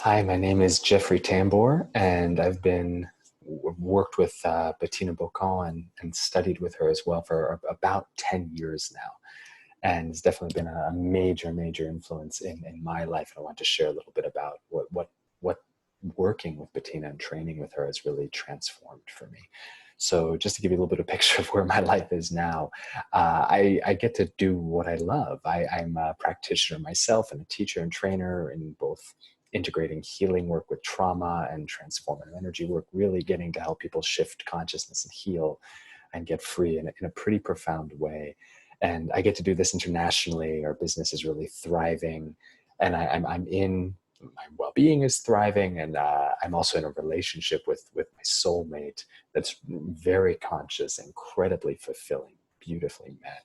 Hi, my name is Jeffrey Tambor, and I've worked with Bettina and studied with her as well for about 10 years now. And it's definitely been a major, major influence in my life. And I want to share a little bit about what working with Bettina and training with her has really transformed for me. So just to give you a little bit of picture of where my life is now, I get to do what I love. I'm a practitioner myself and a teacher and trainer in both integrating healing work with trauma and transformative energy work, really getting to help people shift consciousness and heal and get free in a pretty profound way. And I get to do this internationally. Our business is really thriving, and I'm in my well-being is thriving, and I'm also in a relationship with my soulmate that's very conscious, incredibly fulfilling, beautifully met.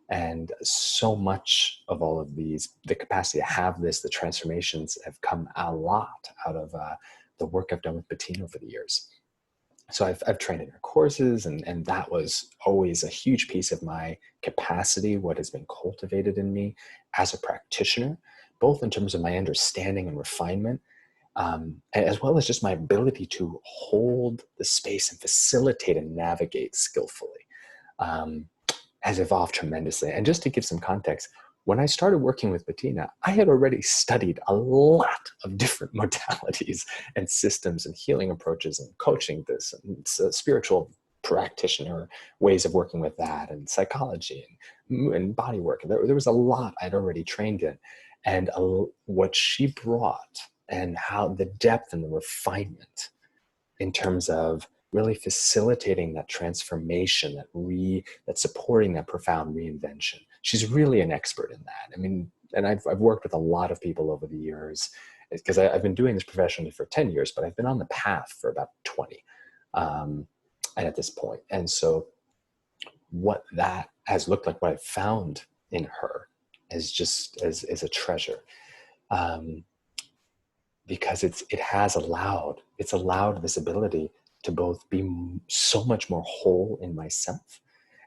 And so much of all of these, the capacity to have this, the transformations have come a lot out of the work I've done with Bettina over the years. So I've trained in her courses, and that was always a huge piece of my capacity, what has been cultivated in me as a practitioner, both in terms of my understanding and refinement, as well as just my ability to hold the space and facilitate and navigate skillfully. Um, has evolved tremendously. And just to give some context, when I started working with Bettina, I had already studied a lot of different modalities and systems and healing approaches and coaching this and spiritual practitioner ways of working with that and psychology and body work. There was a lot I'd already trained in. And what she brought and how the depth and the refinement in terms of really facilitating that transformation, that supporting that profound reinvention. She's really an expert in that. I mean, and I've worked with a lot of people over the years because I've been doing this professionally for 10 years, but I've been on the path for about 20. And at this point. And so what that has looked like, what I've found in her is just as a treasure. Um, because it's allowed this ability to both be so much more whole in myself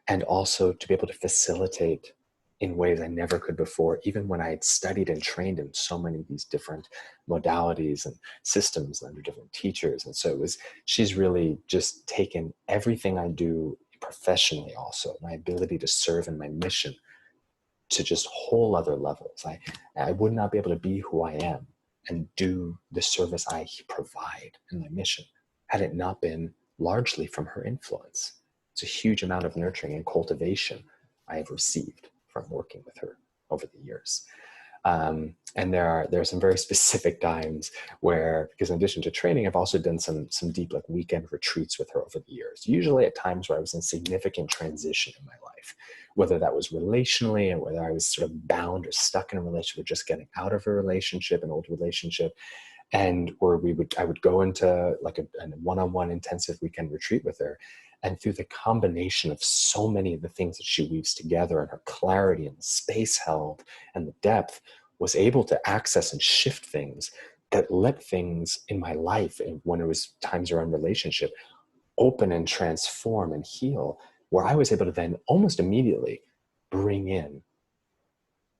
and also to be able to facilitate in ways I never could before, even when I had studied and trained in so many of these different modalities and systems under different teachers. And so she's really just taken everything I do professionally, also my ability to serve in my mission, to just whole other levels. I would not be able to be who I am and do the service I provide in my mission had it not been largely from her influence. It's a huge amount of nurturing and cultivation I have received from working with her over the years. And there are some very specific times where, because in addition to training, I've also done some deep like weekend retreats with her over the years, usually at times where I was in significant transition in my life, whether that was relationally or whether I was sort of bound or stuck in a relationship or just getting out of a relationship, an old relationship. And or I would go into like a one-on-one intensive weekend retreat with her. And through the combination of so many of the things that she weaves together and her clarity and the space held and the depth, was able to access and shift things that let things in my life, and when it was times around relationship, open and transform and heal, where I was able to then almost immediately bring in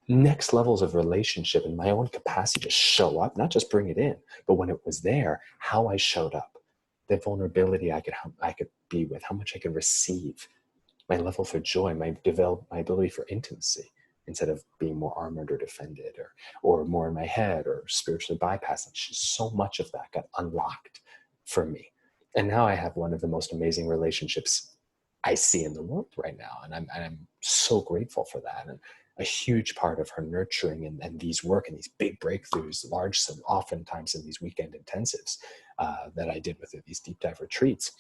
next levels of relationship and my own capacity to show up, not just bring it in, but when it was there, how I showed up, the vulnerability I could be with, how much I could receive, my level for joy, my ability for intimacy, instead of being more armored or defended or more in my head or spiritually bypassing. So much of that got unlocked for me. And now I have one of the most amazing relationships I see in the world right now. And I'm so grateful for that. And a huge part of her nurturing and these work and these big breakthroughs, oftentimes in these weekend intensives that I did with her, these deep dive retreats,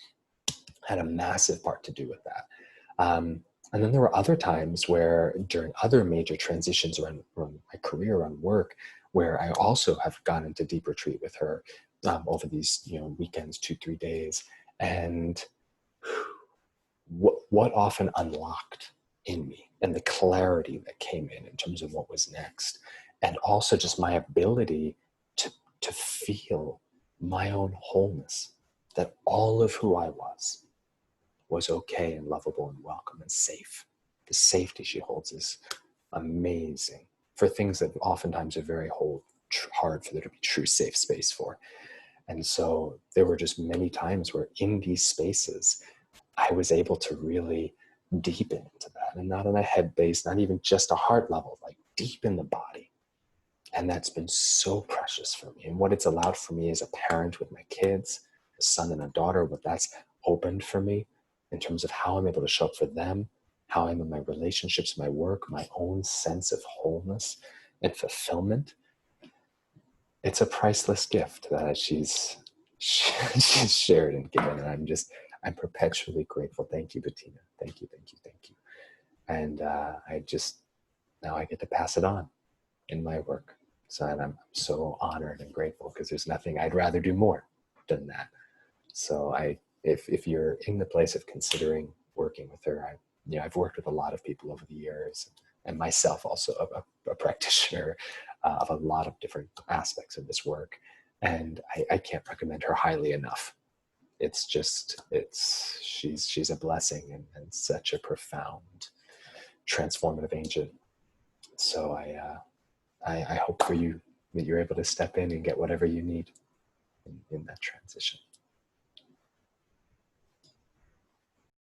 had a massive part to do with that. And then there were other times where during other major transitions around my career, around work, where I also have gone into deep retreat with her over these weekends, 2-3 days. And what often unlocked in me and the clarity that came in terms of what was next. And also just my ability to feel my own wholeness, that all of who I was okay and lovable and welcome and safe. The safety she holds is amazing for things that oftentimes are very hard for there to be true safe space for. And so there were just many times where in these spaces, I was able to really deepen into that, and not on a head base, not even just a heart level, like deep in the body. And that's been so precious for me. And what it's allowed for me as a parent with my kids, a son and a daughter, what that's opened for me in terms of how I'm able to show up for them, how I'm in my relationships, my work, my own sense of wholeness and fulfillment. It's a priceless gift that she's shared and given. And I'm perpetually grateful. Thank you, Bettina. Thank you, thank you, thank you. And now I get to pass it on in my work. So and I'm so honored and grateful, because there's nothing I'd rather do more than that. So if you're in the place of considering working with her, I've worked with a lot of people over the years, and myself also a practitioner of a lot of different aspects of this work. And I can't recommend her highly enough. She's a blessing, and such a profound, transformative agent. So I hope for you that you're able to step in and get whatever you need in that transition.